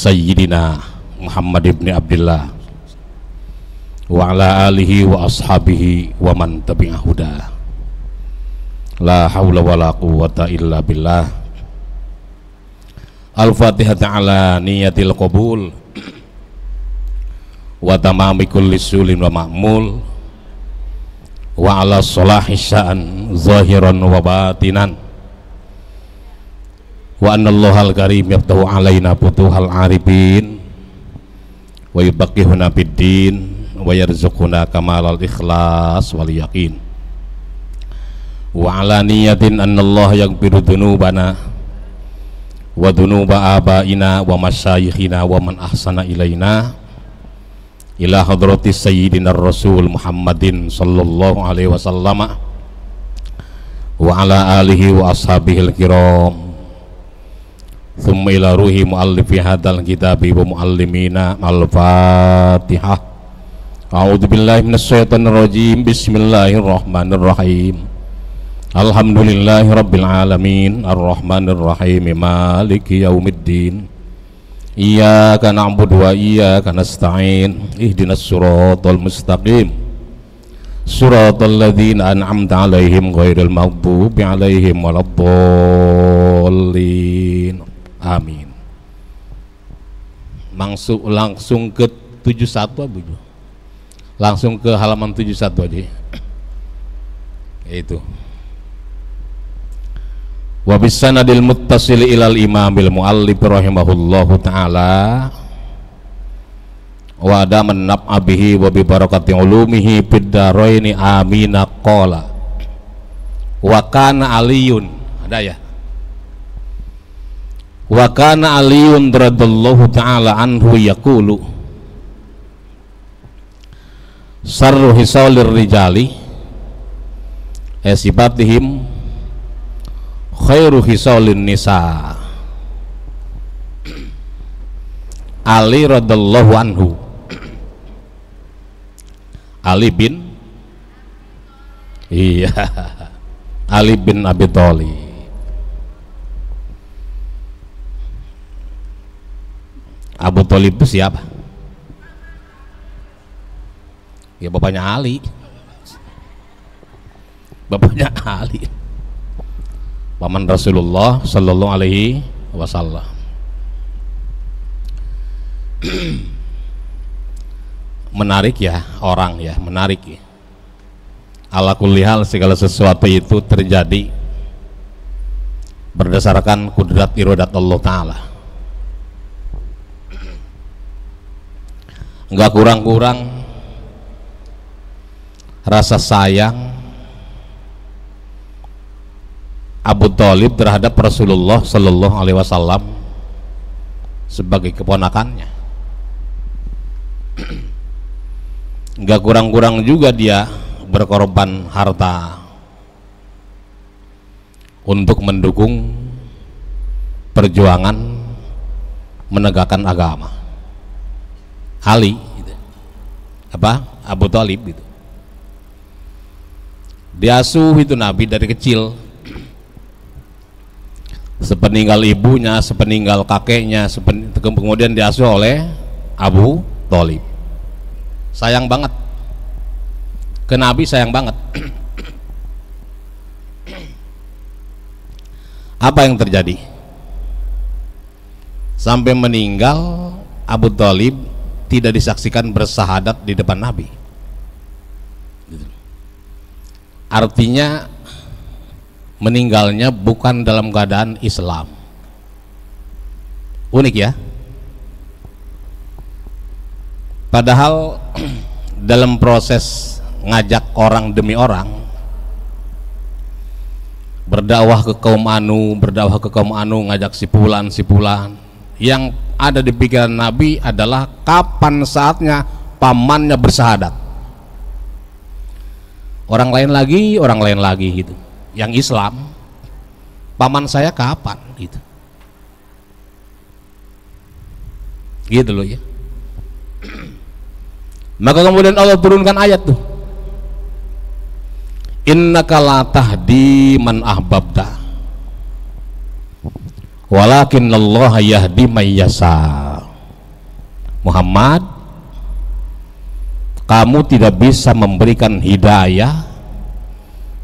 Sayyidina Muhammad ibn Abdullah wa ala alihi wa ashabihi wa man tabi'a huda. La hawla wa la quwwata illa billah. Al-Fatihah ta'ala niyatil qabul wa tamami kulli sulin wa ma'mul wa ala solahi sya'an zahiran wa batinan wa annallahal karim yaftahu alaina putuhal arifin wa yubaqihuna biddin wa yarzuquna kamalal ikhlas wal yaqin wa ala niyatin annallaha yaghfiru dhunubana wa dhunuba abaina wa masyayikhina wa man ahsana ilaina ila hadratis sayyidina rasul Muhammadin sallallahu alaihi wasallam wa ala alihi wa ashabihil kiram thumma ila ruhi muallifi hadal kitabi wa muallimina. Al-Fatihah. A'udzu billahi minasyaitonir rajim. Bismillahirrahmanirrahim. Alhamdulillahi rabbil alamin arrahmanir rahim maliki yaumiddin iyyaka na'budu wa iyyaka nasta'in ihdinas siratal mustaqim siratal ladzina an'amta 'alaihim ghairil maghdubi 'alaihim waladdallin. Amin. Langsung ke 71 Bu. Langsung ke halaman 71 aja. Itu. Wa bisanadil muttasil ilal imamil muallif rahimahullahu ta'ala wa adaman nab'a bihi wa bi barakati ulumihi fid dharaini amina. Qala wa kana aliyun, ada ya, wa kana aliyun radallahu ta'ala anhu yaqulu sarru hisalir rijali sifatihim khairu hisalin nisa. Ali radallahu anhu, Ali bin Ali bin Abi Thalib. Abu Thalib itu siapa? Ya bapaknya Ali. Bapaknya Ali, paman Rasulullah sallallahu alaihi wasallam. Menarik ya orang ya, menarik ya. Ala kulli hal segala sesuatu itu terjadi berdasarkan kudrat iradat Allah Ta'ala. Enggak kurang-kurang rasa sayang Abu Thalib terhadap Rasulullah sallallahu alaihi wasallam sebagai keponakannya. Enggak kurang-kurang juga dia berkorban harta untuk mendukung perjuangan menegakkan agama. Ali gitu. Abu Thalib gitu. Diasuh itu Nabi dari kecil, sepeninggal ibunya, sepeninggal kakeknya, kemudian diasuh oleh Abu Thalib. Sayang banget ke Nabi, sayang banget. Apa yang terjadi? Sampai meninggal Abu Thalib tidak disaksikan bersahadat di depan Nabi. Artinya meninggalnya bukan dalam keadaan Islam. Unik ya. Padahal dalam proses ngajak orang demi orang, berdakwah ke kaum anu, ngajak sipulan, yang ada di pikiran Nabi adalah kapan saatnya pamannya bersahadat. Orang lain lagi gitu. Yang Islam, paman saya kapan gitu. Gitu loh ya. Maka kemudian Allah turunkan ayat tuh, innaka la tahdi man ahbabta walakinnallaha yahdi may yasha. Muhammad, kamu tidak bisa memberikan hidayah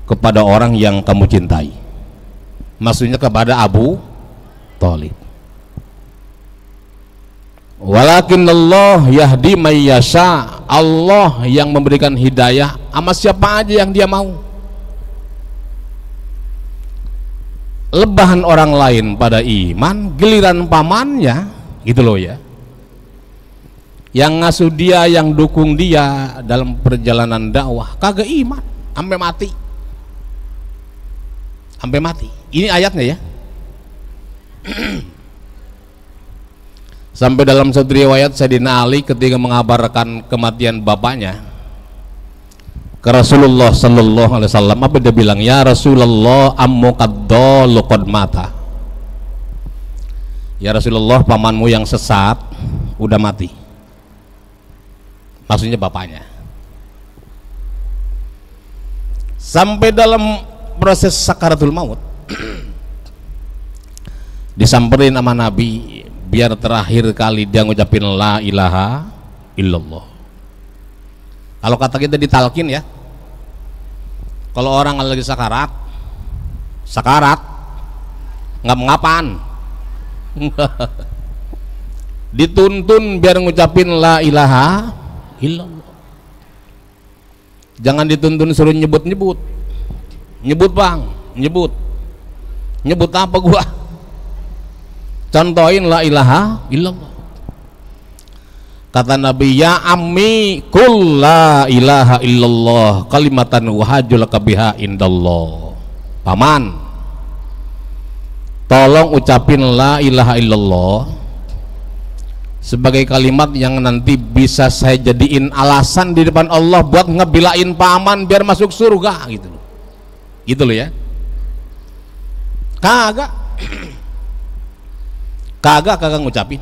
kepada orang yang kamu cintai. Maksudnya kepada Abu Thalib. Walakin Allah yahdi may yasha, Allah yang memberikan hidayah sama siapa aja yang dia mau. Lebahan orang lain pada iman, giliran pamannya gitu loh ya, yang ngasuh dia, yang dukung dia dalam perjalanan dakwah, kagak iman sampai mati. Sampai mati. Ini ayatnya ya. Sampai dalam satu riwayat Sayyidina Ali ketika mengabarkan kematian bapaknya ke Rasulullah sallallahu alaihi wasallam, apa dia bilang? Ya Rasulullah, ammu qaddallu qad mata. Ya Rasulullah, pamanmu yang sesat udah mati. Maksudnya bapaknya. Sampai dalam proses sakaratul maut disamperin sama Nabi biar terakhir kali dia ngucapin la ilaha illallah. Kalau kata kita ditalkin ya, kalau orang lagi sakarat nggak mengapan dituntun biar ngucapin la ilaha illallah. Jangan dituntun suruh nyebut bang, nyebut apa gua, contohin la ilaha illallah. Kata Nabi, ya ammi kul la ilaha illallah kalimatan wahajul kabiha indallah. Paman, tolong ucapin la ilaha illallah sebagai kalimat yang nanti bisa saya jadiin alasan di depan Allah buat ngebilain paman biar masuk surga gitu loh ya. Kagak ngucapin.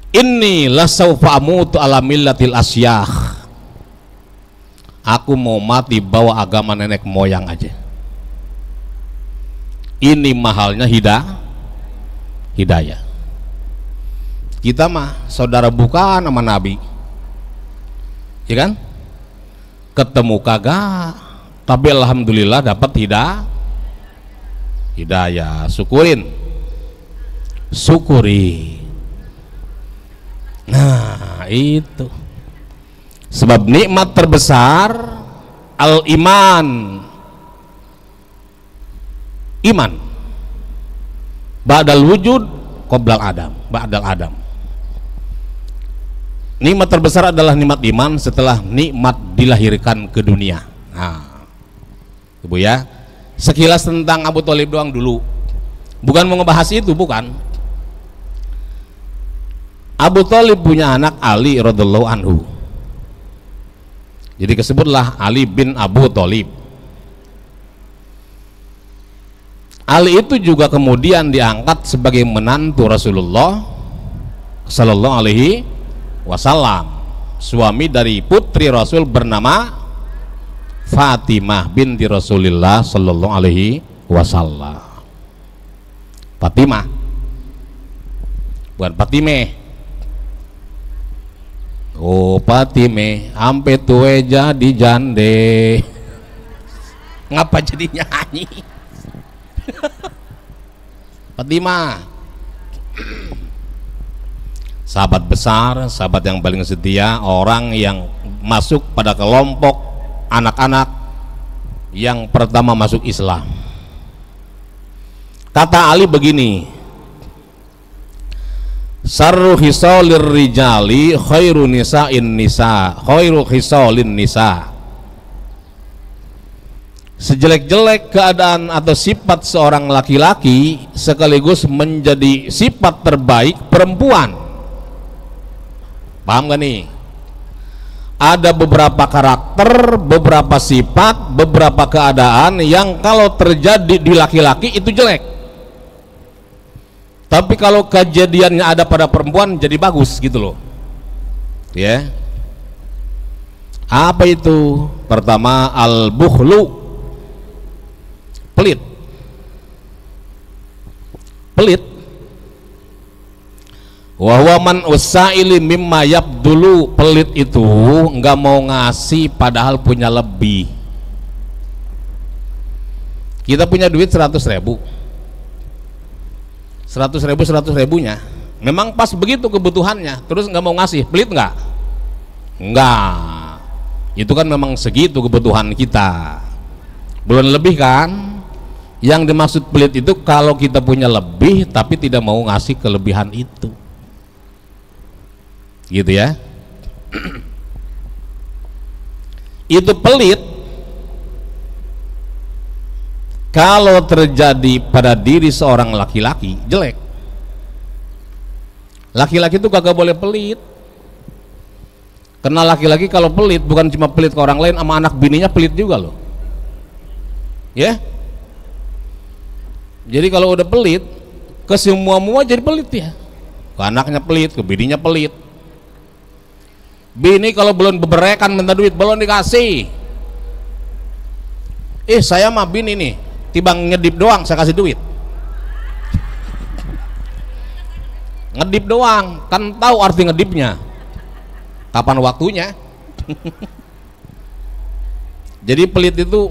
Inni lasaufa amutu ala millatil asyakh. Aku mau mati bawa agama nenek moyang aja. Ini mahalnya hidayah. Kita mah saudara bukan sama Nabi, ya kan? Ketemu kagak, tapi alhamdulillah dapat hidayah. Syukuri. Nah itu sebab nikmat terbesar iman ba'dal wujud qoblal ba'dal adam. Nikmat terbesar adalah nikmat iman setelah nikmat dilahirkan ke dunia. Nah Ibu ya, sekilas tentang Abu Thalib doang dulu, bukan mau ngebahas itu, bukan. Abu Thalib punya anak Ali radhiyallahu anhu, jadi disebutlah Ali bin Abu Thalib. Ali itu juga kemudian diangkat sebagai menantu Rasulullah sallallahu alaihi wasallam, suami dari putri Rasul bernama Fatimah binti Rasulillah sallallahu alaihi wasallam. Fatimah, bukan Fatime. Oh Fatime, ampe tuwe jadi jande. Ngapa jadi nyanyi? Fatimah, sahabat besar, sahabat yang paling setia, orang yang masuk pada kelompok anak-anak yang pertama masuk Islam. Kata Ali begini, sarru hisalir rijali khairu nisa'in nisa, khairu hisalin nisa. Sejelek-jelek keadaan atau sifat seorang laki-laki sekaligus menjadi sifat terbaik perempuan. Paham gak nih? Ada beberapa karakter, beberapa sifat, beberapa keadaan yang kalau terjadi di laki-laki itu jelek, tapi kalau kejadiannya ada pada perempuan jadi bagus gitu loh ya. Apa itu? Pertama, al-bukhlu, pelit. Wa huwa man usaili mimma yabdulu, pelit itu nggak mau ngasih padahal punya lebih. Kita punya duit 100.000, 100.000 memang pas begitu kebutuhannya, terus nggak mau ngasih, pelit nggak? Nggak. Itu kan memang segitu kebutuhan kita, belum lebih kan? Yang dimaksud pelit itu kalau kita punya lebih tapi tidak mau ngasih kelebihan itu, gitu ya. Itu pelit kalau terjadi pada diri seorang laki-laki, jelek. Laki-laki itu kagak boleh pelit, karena laki-laki kalau pelit bukan cuma pelit ke orang lain, sama anak bininya pelit juga loh, ya. Jadi kalau udah pelit ke semua jadi pelit ya, ke anaknya pelit, ke bininya pelit. Bini kalau belum beberekan minta duit belum dikasih, saya mah bini nih tibang ngedip doang saya kasih duit. Ngedip doang, kan tahu arti ngedipnya, kapan waktunya. Jadi pelit itu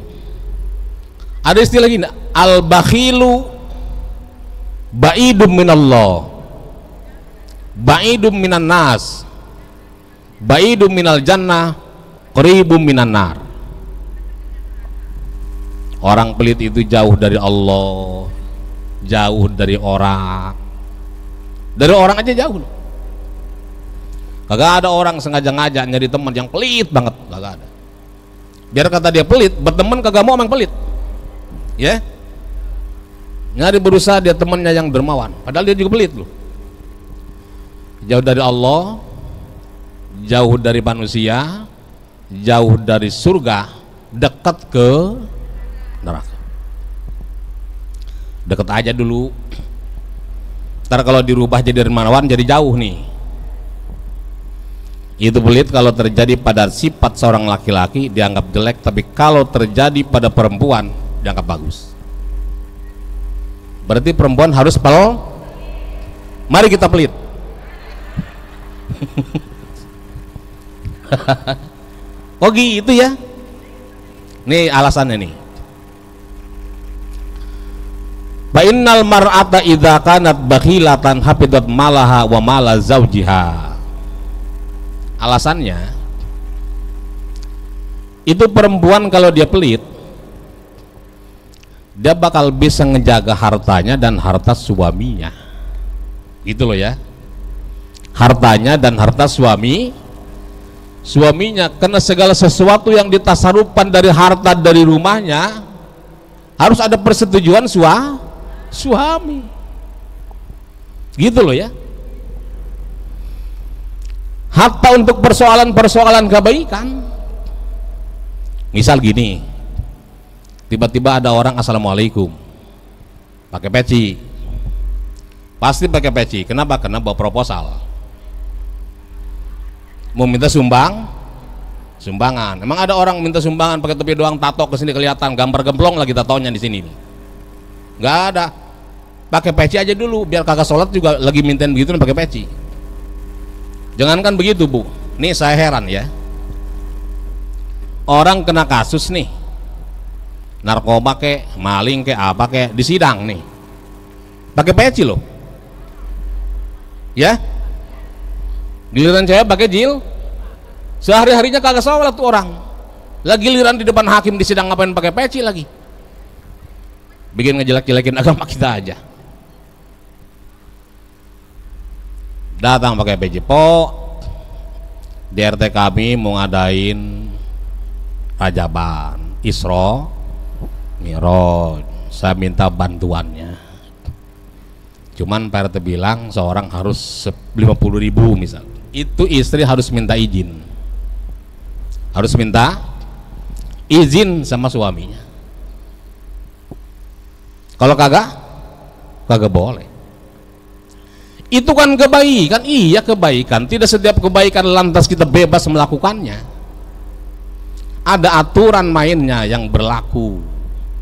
ada istilah gini, al bakhilu ba'idum minallah, ba'idum minan nas, ba'idum minal jannah, qaribum minan nar. Orang pelit itu jauh dari Allah, jauh dari orang aja jauh loh. Kagak ada orang sengaja ngajak nyari teman yang pelit banget, kagak ada. Biar kata dia pelit, berteman kagak mau emang pelit, ya. Nyari berusaha dia temannya yang dermawan, padahal dia juga pelit loh. Jauh dari Allah, jauh dari manusia, jauh dari surga, dekat ke neraka. Dekat aja dulu, ntar kalau dirubah jadi dermawan jadi jauh nih. Itu pelit kalau terjadi pada sifat seorang laki-laki dianggap jelek, tapi kalau terjadi pada perempuan dianggap bagus. Berarti perempuan harus mari kita pelit. Oh gitu ya. Nih alasannya nih. Fa innal mar'ata idza kanat bakhilatan hafidat malaha wa mala zawjiha. Alasannya itu perempuan kalau dia pelit, dia bakal bisa ngejaga hartanya dan harta suaminya, gitu loh ya. Hartanya dan harta suaminya, karena segala sesuatu yang ditasarufkan dari harta dari rumahnya harus ada persetujuan suami, gitu loh ya. Hatta untuk persoalan kebaikan, misal gini, tiba-tiba ada orang assalamualaikum pakai peci, pasti pakai peci. Kenapa? Karena bawa proposal, mau minta sumbangan. Emang ada orang minta sumbangan pakai topi doang, tato kesini kelihatan, gambar gemplong lagi tatonya di sini nih? Nggak ada. Pakai peci aja dulu, biar kagak sholat juga lagi mintain begitu pakai peci. Jangankan begitu Bu, nih saya heran ya, orang kena kasus nih, narkoba kek, maling kek, apa kek, di sidang nih, pakai peci loh, ya. Giliran saya pakai jil, sehari-harinya kagak sholat tuh orang, lagi giliran di depan hakim di sidang ngapain pakai peci lagi, bikin ngejelek-jelekin agama kita aja. Datang pakai peci, di RT kami mau ngadain rajaban Isra Mi'raj, saya minta bantuannya. Cuman Pak RT bilang seorang harus 50.000 misal. Itu istri harus minta izin, sama suaminya. Kalau kagak boleh. Itu kan kebaikan, iya kebaikan. Tidak setiap kebaikan lantas kita bebas melakukannya. Ada aturan mainnya yang berlaku,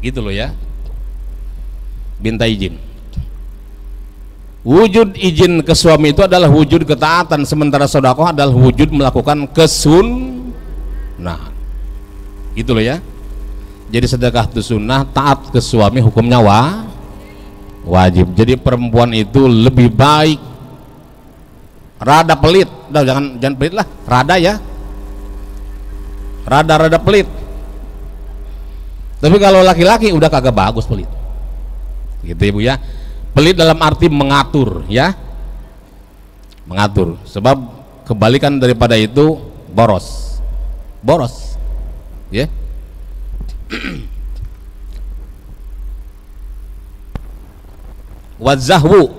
gitu loh ya. Minta izin. Wujud izin ke suami itu adalah wujud ketaatan, sementara sedekah adalah wujud melakukan kesunnah. Gitu loh ya. Jadi sedekah itu sunnah, taat ke suami hukumnya wajib. Jadi perempuan itu lebih baik rada pelit, jangan pelit lah, rada ya, rada pelit. Tapi kalau laki-laki udah kagak bagus pelit, gitu ya Bu ya. Pelit dalam arti mengatur ya, mengatur. Sebab kebalikan daripada itu boros, ya. Wazahwu,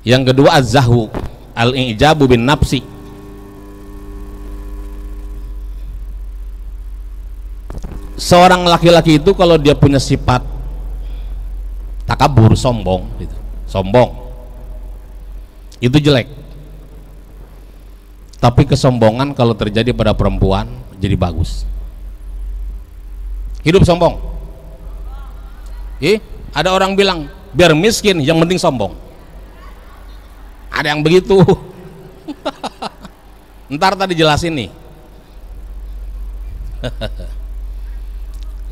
yang kedua az-zahwu, al-i'jabu bin nafsi. Seorang laki-laki itu kalau dia punya sifat takabur, sombong gitu. Sombong itu jelek. Tapi kesombongan kalau terjadi pada perempuan jadi bagus. Hidup sombong. Ada orang bilang biar miskin yang penting sombong. Ada yang begitu. Ntar tadi jelasin nih.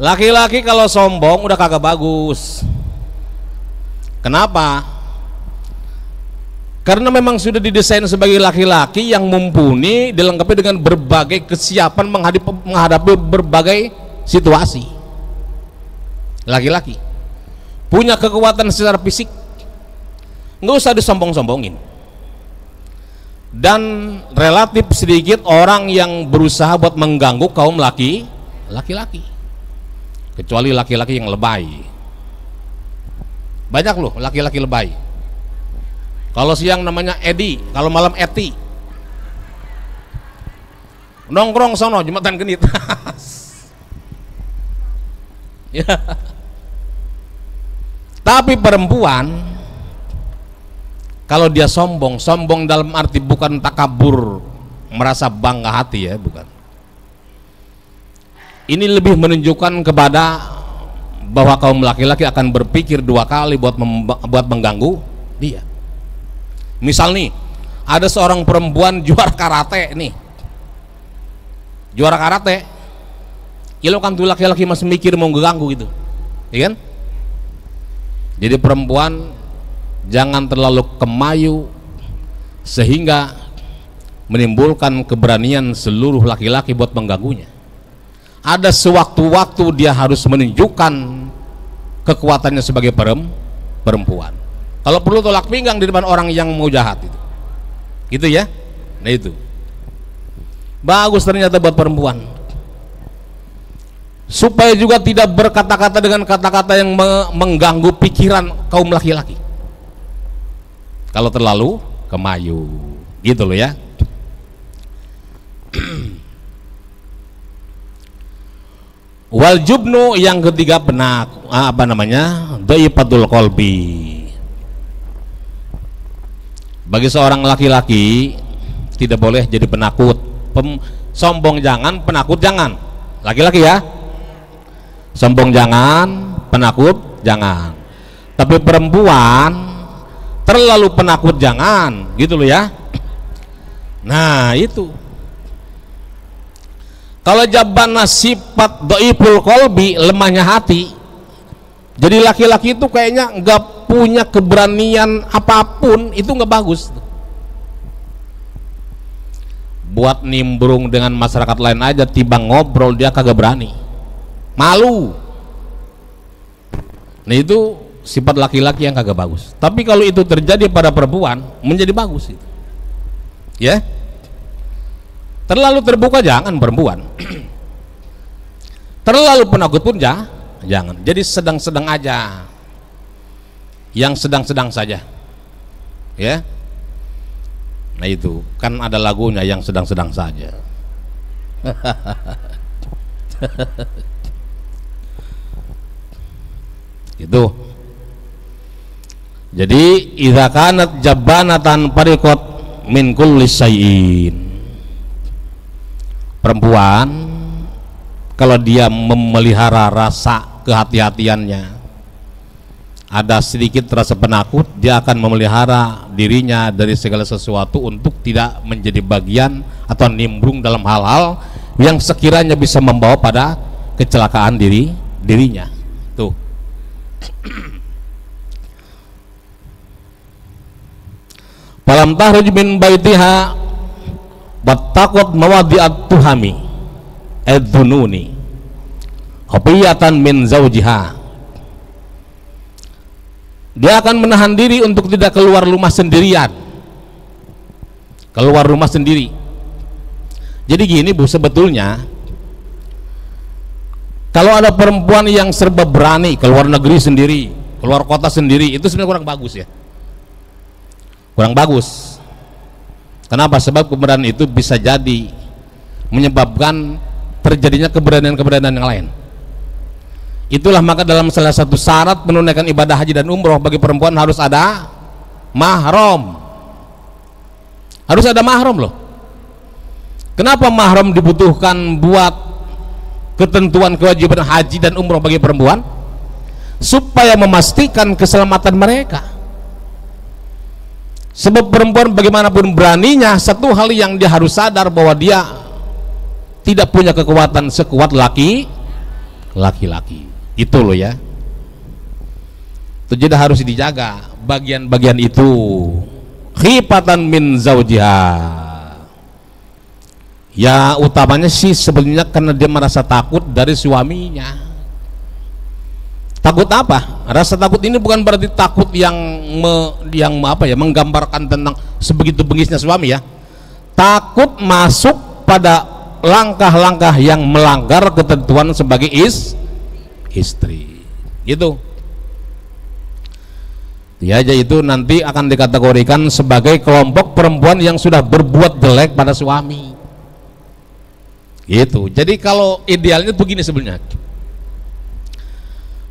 Laki-laki kalau sombong udah kagak bagus. Kenapa? Karena memang sudah didesain sebagai laki-laki yang mumpuni, dilengkapi dengan berbagai kesiapan menghadapi berbagai situasi. Laki-laki punya kekuatan secara fisik, nggak usah disombong-sombongin. Dan relatif sedikit orang yang berusaha buat mengganggu kaum laki-laki, kecuali laki-laki yang lebay. Banyak loh laki-laki lebay. Kalau siang namanya Edi, kalau malam Eti. Nongkrong sono jembatan genit. Ya. Tapi perempuan kalau dia sombong dalam arti bukan takabur, merasa bangga hati ya, bukan. Ini lebih menunjukkan kepada bahwa kaum laki-laki akan berpikir dua kali buat mengganggu dia. Misal nih, ada seorang perempuan juara karate nih, juara karate, ya kan tuh laki-laki masih mikir mau ganggu gitu, ya kan? Jadi perempuan jangan terlalu kemayu sehingga menimbulkan keberanian seluruh laki-laki buat mengganggunya. Ada sewaktu-waktu dia harus menunjukkan kekuatannya sebagai perempuan. Kalau perlu tolak pinggang di depan orang yang mau jahat itu. Gitu ya. Nah itu. Bagus ternyata buat perempuan. Supaya juga tidak berkata-kata dengan kata-kata yang mengganggu pikiran kaum laki-laki. Kalau terlalu kemayu. Gitu loh ya. Wal jubnu, yang ketiga dhaifatul qalbi. Bagi seorang laki-laki tidak boleh jadi penakut. Sombong jangan, penakut jangan. Laki-laki ya, sombong jangan, penakut jangan. Tapi perempuan terlalu penakut jangan, gitu loh ya. Nah itu. Kalau jabana sifat dhaiful qalbi, lemahnya hati, jadi laki-laki itu kayaknya nggak punya keberanian apapun, itu nggak bagus. Buat nimbrung dengan masyarakat lain aja, tiba ngobrol dia kagak berani, malu. Nah itu sifat laki-laki yang kagak bagus. Tapi kalau itu terjadi pada perempuan, menjadi bagus itu. Ya. Terlalu terbuka jangan perempuan. Terlalu penakut pun jangan. Jadi sedang-sedang aja. Yang sedang-sedang saja. Ya. Nah itu kan ada lagunya, yang sedang-sedang saja. Itu. Jadi idza kanat jabbanatan fariqat min kulli syai'in. Perempuan kalau dia memelihara rasa kehati-hatiannya, ada sedikit rasa penakut, dia akan memelihara dirinya dari segala sesuatu untuk tidak menjadi bagian atau nimbrung dalam hal-hal yang sekiranya bisa membawa pada kecelakaan dirinya. Tuh. Falam tahruj min baitiha wattaqat mawadi'at tuhami ad-dununi khafiyatan min zawjiha. Dia akan menahan diri untuk tidak keluar rumah sendirian, keluar rumah sendiri. Jadi gini Bu, sebetulnya kalau ada perempuan yang serba berani keluar negeri sendiri, keluar kota sendiri, itu sebenarnya kurang bagus ya, kurang bagus. Kenapa? Sebab keberanian itu bisa jadi menyebabkan terjadinya keberanian-keberanian yang lain. Itulah maka dalam salah satu syarat menunaikan ibadah haji dan umroh bagi perempuan harus ada mahram. Harus ada mahram loh. Kenapa mahram dibutuhkan buat ketentuan kewajiban haji dan umroh bagi perempuan? Supaya memastikan keselamatan mereka. Sebab perempuan bagaimanapun beraninya, satu hal yang dia harus sadar bahwa dia tidak punya kekuatan sekuat laki-laki. Itu loh ya. Itu jadi harus dijaga bagian-bagian itu. Khifatan min zawjiha. Ya utamanya sih sebenarnya karena dia merasa takut dari suaminya. Takut apa? Rasa takut ini bukan berarti takut yang menggambarkan tentang sebegitu bengisnya suami ya. Takut masuk pada langkah-langkah yang melanggar ketentuan sebagai istri. Gitu. Dia aja itu nanti akan dikategorikan sebagai kelompok perempuan yang sudah berbuat jelek pada suami. Gitu. Jadi kalau idealnya begini sebenarnya.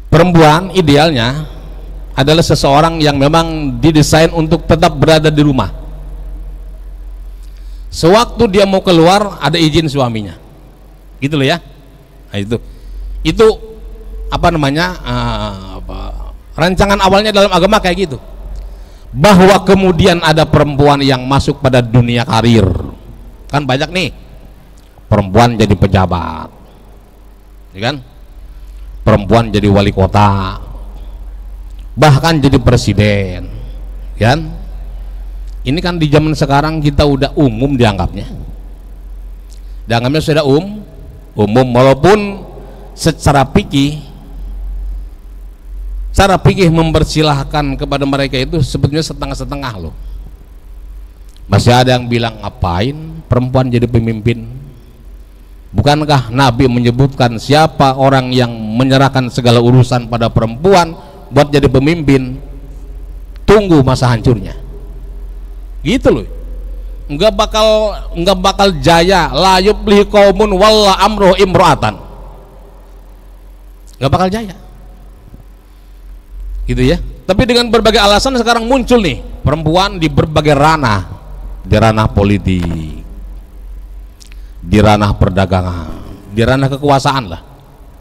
Perempuan idealnya adalah seseorang yang memang didesain untuk tetap berada di rumah. Sewaktu dia mau keluar ada izin suaminya. Gitu loh ya. Nah, itu apa namanya? Rancangan awalnya dalam agama kayak gitu. Bahwa kemudian ada perempuan yang masuk pada dunia karir. Kan banyak nih perempuan jadi pejabat. Ya kan? Perempuan jadi wali kota, bahkan jadi presiden, kan? Ini kan di zaman sekarang kita udah umum dianggapnya sudah umum, walaupun secara fikih, cara fikih mempersilahkan kepada mereka itu sebetulnya setengah-setengah loh. Masih ada yang bilang ngapain perempuan jadi pemimpin? Bukankah Nabi menyebutkan siapa orang yang menyerahkan segala urusan pada perempuan buat jadi pemimpin, tunggu masa hancurnya. Gitu loh. Enggak bakal jaya, la yuflihu qaumun walla amruhu imra'atan. Enggak bakal jaya. Gitu ya. Tapi dengan berbagai alasan sekarang muncul nih perempuan di berbagai ranah, di ranah politik, di ranah perdagangan, di ranah kekuasaan lah,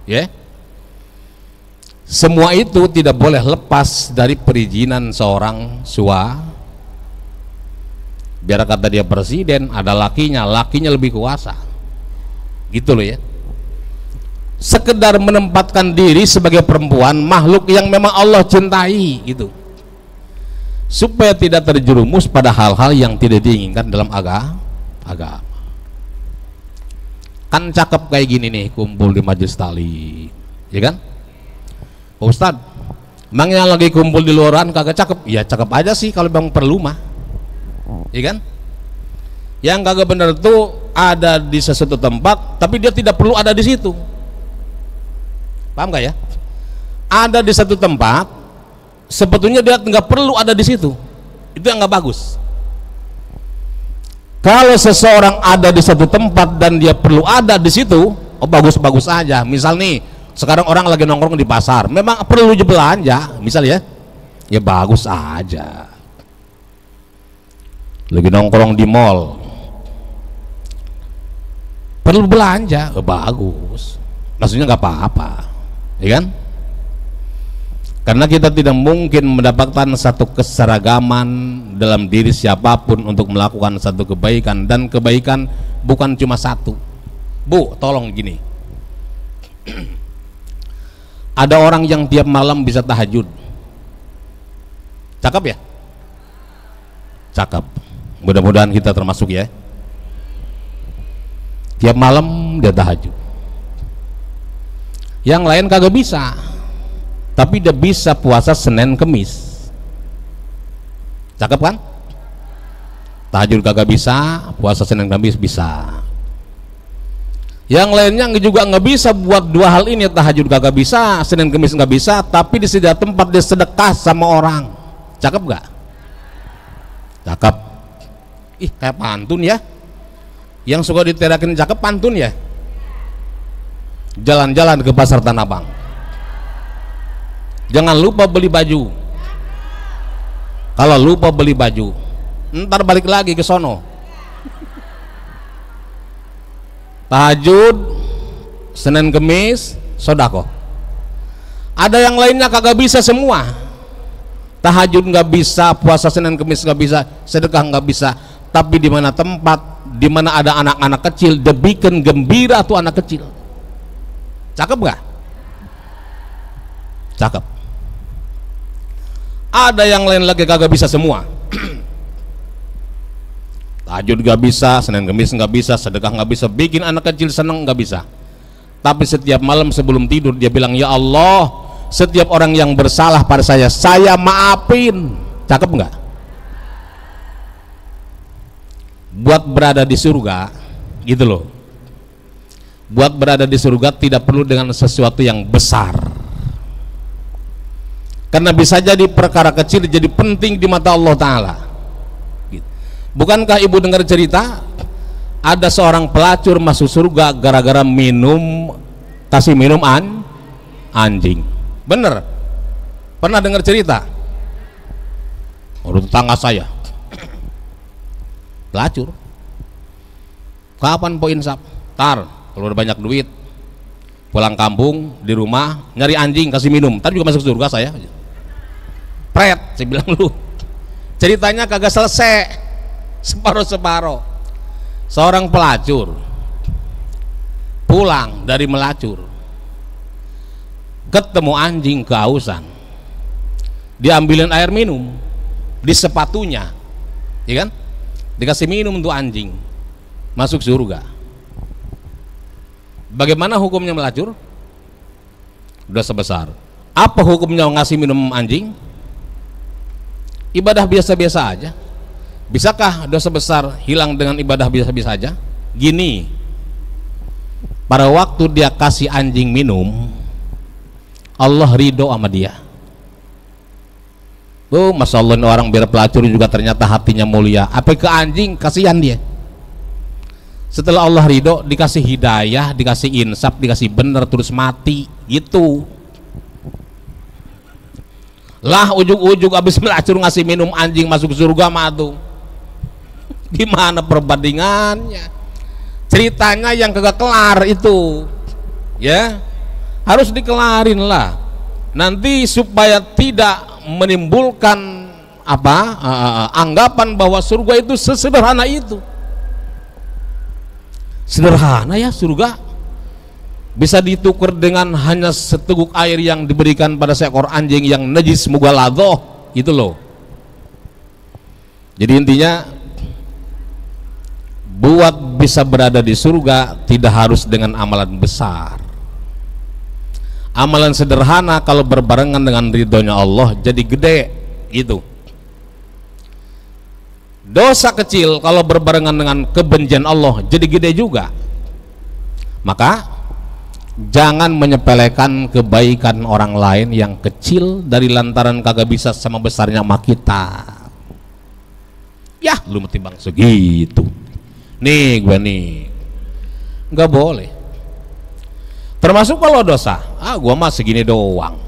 ya. Semua itu tidak boleh lepas dari perizinan seorang suami. Biar kata dia presiden, ada lakinya lebih kuasa, gitu loh ya. Sekedar menempatkan diri sebagai perempuan, makhluk yang memang Allah cintai, gitu, supaya tidak terjerumus pada hal-hal yang tidak diinginkan dalam agama. Kan cakep kayak gini nih, kumpul di majelis tali, ya kan? Pak Ustadz, emangnya lagi kumpul di luaran kagak cakep? Ya cakep aja sih kalau memang perlu mah, ya kan? Yang kagak bener tuh ada di sesuatu tempat, tapi dia tidak perlu ada di situ. Paham gak ya? Ada di satu tempat, sebetulnya dia nggak perlu ada di situ. Itu yang nggak bagus. Kalau seseorang ada di satu tempat dan dia perlu ada di situ, oh bagus-bagus aja. Misal nih, sekarang orang lagi nongkrong di pasar, memang perlu belanja, misal ya bagus aja. Lagi nongkrong di mall, perlu belanja, bagus. Maksudnya nggak apa-apa, ya kan? Karena kita tidak mungkin mendapatkan satu keseragaman dalam diri siapapun untuk melakukan satu kebaikan, dan kebaikan bukan cuma satu. Bu, tolong gini. Ada orang yang tiap malam bisa tahajud. Cakep ya? Cakep. Mudah-mudahan kita termasuk ya. Tiap malam dia tahajud. Yang lain kagak bisa, tapi dia bisa puasa Senin Kemis. Cakep kan? Tahajud kagak bisa, puasa Senin Kemis bisa. Yang lainnya juga nggak bisa buat dua hal ini, tahajud kagak bisa, Senin Kemis nggak bisa, tapi di setiap tempat dia sedekah sama orang. Cakep nggak? Cakep. Ih, kayak pantun ya. Yang suka diterakin cakep pantun ya. Jalan-jalan ke pasar Tanah Abang, jangan lupa beli baju. Kalau lupa beli baju, ntar balik lagi ke sono. Tahajud Senin Kemis sodako. Ada yang lainnya kagak bisa semua. Tahajud nggak bisa, puasa Senin Kemis nggak bisa, sedekah nggak bisa. Tapi di mana tempat, di mana ada anak-anak kecil, dia bikin gembira tuh anak kecil. Cakep nggak? Cakep. Ada yang lain lagi kagak bisa semua. Tahajud nggak bisa, Senin Kemis nggak bisa, sedekah nggak bisa, bikin anak kecil seneng nggak bisa. Tapi setiap malam sebelum tidur dia bilang, ya Allah, setiap orang yang bersalah pada saya maafin. Cakep nggak? Buat berada di surga, gitu loh. Buat berada di surga tidak perlu dengan sesuatu yang besar, karena bisa jadi perkara kecil jadi penting di mata Allah Ta'ala. Bukankah ibu dengar cerita ada seorang pelacur masuk surga gara-gara kasih minum anjing? Bener? Pernah dengar cerita? Menurut tetangga saya, pelacur. Kapan po insaf? Tar kalau udah banyak duit, pulang kampung, di rumah nyari anjing kasih minum, tadi juga masuk surga saya. Pret, saya bilang lu. Ceritanya kagak selesai, separuh-separuh. Seorang pelacur pulang dari melacur, ketemu anjing kehausan, diambilin air minum di sepatunya, ya kan? Dikasih minum untuk anjing, masuk surga. Bagaimana hukumnya melacur? Dosa besar. Apa hukumnya ngasih minum anjing? Ibadah biasa-biasa aja. Bisakah dosa besar hilang dengan ibadah biasa-biasa aja? Gini, pada waktu dia kasih anjing minum, Allah ridho sama dia. Oh, Masya Allah, ini orang biar pelacur juga ternyata hatinya mulia. Apa ke anjing, kasihan dia. Setelah Allah ridho, dikasih hidayah, dikasih insaf, dikasih bener, terus mati gitu. Lah ujuk-ujuk abis melacur ngasih minum anjing masuk surga matu. Gimana perbandingannya? Ceritanya yang kagak kelar itu, ya harus dikelarin lah. Nanti supaya tidak menimbulkan anggapan bahwa surga itu sesederhana itu. Sederhana ya surga, bisa ditukar dengan hanya seteguk air yang diberikan pada seekor anjing yang najis mughaladhah gitu loh. Jadi intinya, buat bisa berada di surga tidak harus dengan amalan besar. Amalan sederhana kalau berbarengan dengan ridhonya Allah jadi gede gitu. Dosa kecil kalau berbarengan dengan kebencian Allah jadi gede juga. Maka jangan menyepelekan kebaikan orang lain yang kecil dari lantaran kagak bisa sama besarnya sama kita. Ya lu mesti bang segitu nih, gue nih nggak boleh. Termasuk kalau dosa, gue mah segini doang,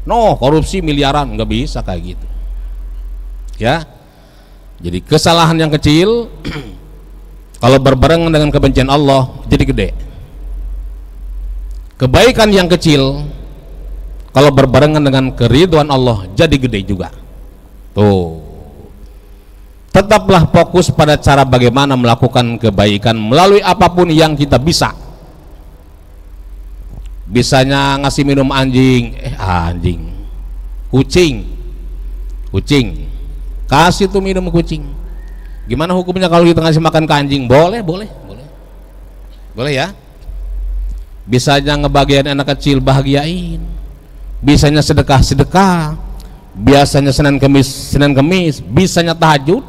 no korupsi miliaran, nggak bisa kayak gitu ya. Jadi kesalahan yang kecil kalau berbarengan dengan kebencian Allah jadi gede. Kebaikan yang kecil kalau berbarengan dengan keridhaan Allah jadi gede juga. Tuh, tetaplah fokus pada cara bagaimana melakukan kebaikan melalui apapun yang kita bisa. Bisanya ngasih minum anjing, kucing, kasih tuh minum kucing. Gimana hukumnya kalau kita ngasih makan ke anjing? Boleh ya. Bisanya ngebagian anak kecil, bahagiain. Bisanya sedekah, biasanya Senin Kemis, bisanya tahajud,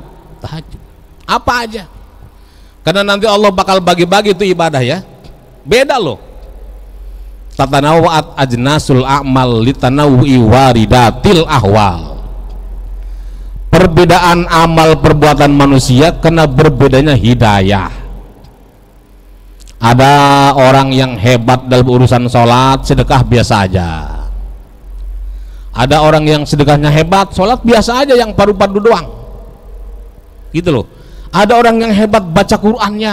apa aja. Karena nanti Allah bakal bagi-bagi itu ibadah ya. Beda loh. Tatanawwa'at ajnasul a'mal litanawwi waridatil ahwal. Perbedaan amal perbuatan manusia karena berbedanya hidayah. Ada orang yang hebat dalam urusan sholat, sedekah biasa aja. Ada orang yang sedekahnya hebat, sholat biasa aja, yang paru-paru doang gitu loh. Ada orang yang hebat baca Qur'annya,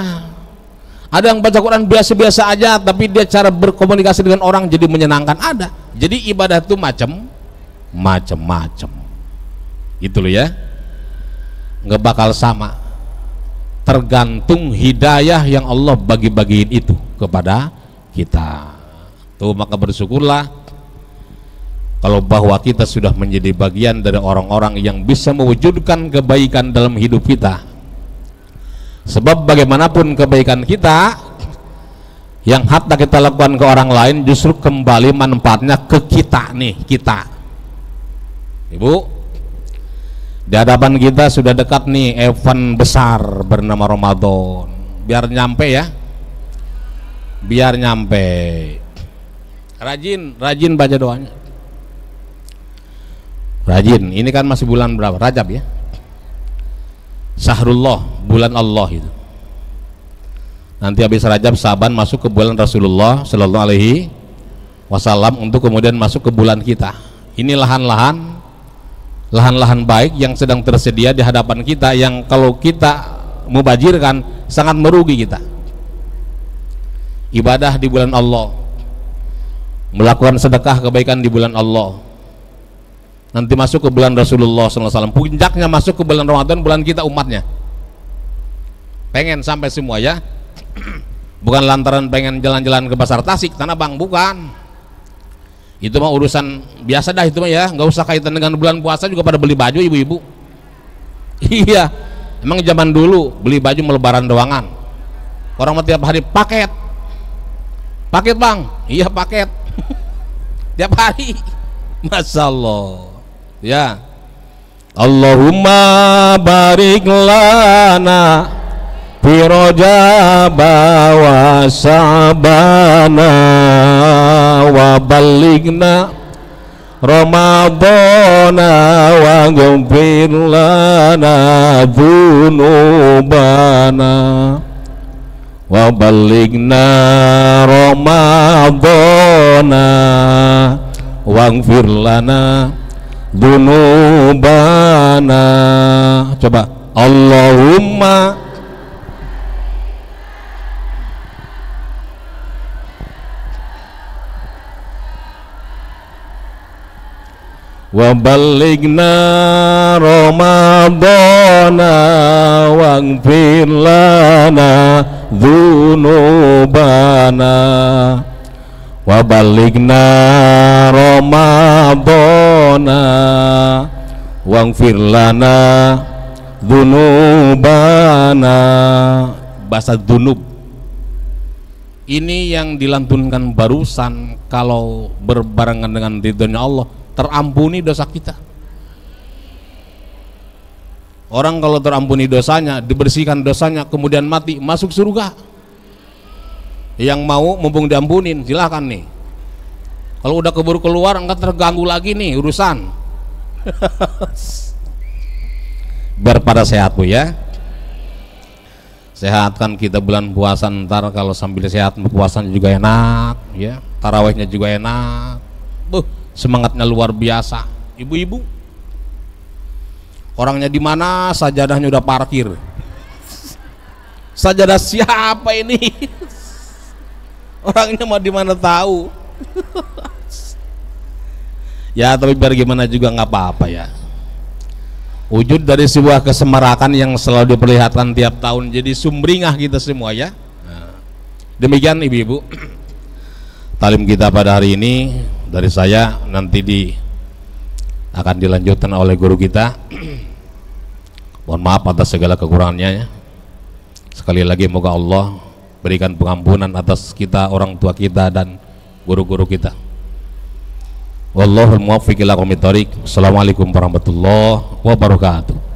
ada yang baca Quran biasa-biasa aja tapi dia cara berkomunikasi dengan orang jadi menyenangkan. Ada. Jadi ibadah itu macam-macam gitu loh ya, nggak bakal sama, tergantung hidayah yang Allah bagi-bagiin itu kepada kita. Tuh, maka bersyukurlah kalau bahwa kita sudah menjadi bagian dari orang-orang yang bisa mewujudkan kebaikan dalam hidup kita. Sebab bagaimanapun kebaikan kita yang hatta kita lakukan ke orang lain justru kembali manfaatnya ke kita nih, kita. Ibu, di hadapan kita sudah dekat nih event besar bernama Ramadan. Biar nyampe ya, biar nyampe. Rajin baca doanya. Rajin, ini kan masih bulan berapa? Rajab ya. Syahrullah, bulan Allah itu. Nanti habis Rajab, Saban masuk ke bulan Rasulullah Sallallahu Alaihi Wasallam untuk kemudian masuk ke bulan kita. Ini lahan-lahan baik yang sedang tersedia di hadapan kita, yang kalau kita mubajirkan sangat merugi kita. Ibadah di bulan Allah, melakukan sedekah kebaikan di bulan Allah. Nanti masuk ke bulan Rasulullah SAW, puncaknya masuk ke bulan Ramadan, bulan kita umatnya. Pengen sampai semua ya, bukan lantaran pengen jalan-jalan ke pasar Tasik, Tanah Abang, bukan. Itu mah urusan biasa dah itu mah ya, nggak usah kaitan dengan bulan puasa juga pada beli baju ibu-ibu. Iya, emang zaman dulu beli baju melebaran doangan. Orang mah tiap hari paket bang, iya paket, tiap hari, masya Allah. Ya, Allahumma barik lana fi Rajaba wa Sya'bana wa ballighna Ramadana wa ghfir lana dzunubana wa ballighna Ramadana wa ghfir lana dzunubana. Coba, Allahumma wa ballighna Ramadana waghfir lana dzunubana wa ballighna Ramadana waghfir lana dzunubana. Bahasa dzunub ini yang dilantunkan barusan, kalau berbarengan dengan ridhonya Allah, terampuni dosa kita. Orang kalau terampuni dosanya, dibersihkan dosanya, kemudian mati, masuk surga. Yang mau mumpung diampunin, silahkan nih. Kalau udah keburu keluar, enggak terganggu lagi nih urusan. Biar pada sehat Bu ya. Sehatkan kita bulan puasa, ntar kalau sambil sehat puasanya juga enak ya, tarawihnya juga enak. Semangatnya luar biasa. Ibu-ibu, orangnya di mana, sajadahnya udah parkir. Sajadah siapa ini? Orangnya mau di mana tahu. Ya tapi biar gimana juga nggak apa-apa ya. Wujud dari sebuah kesemarakan yang selalu diperlihatkan tiap tahun, jadi sumringah kita semua ya. Nah, demikian ibu-ibu talim kita pada hari ini dari saya, nanti akan dilanjutkan oleh guru kita. Mohon maaf atas segala kekurangannya ya. Sekali lagi moga Allah berikan pengampunan atas kita, orang tua kita dan guru-guru kita. Wallahul muwaffiq ila aqwamit thoriq. Assalamualaikum warahmatullahi wabarakatuh.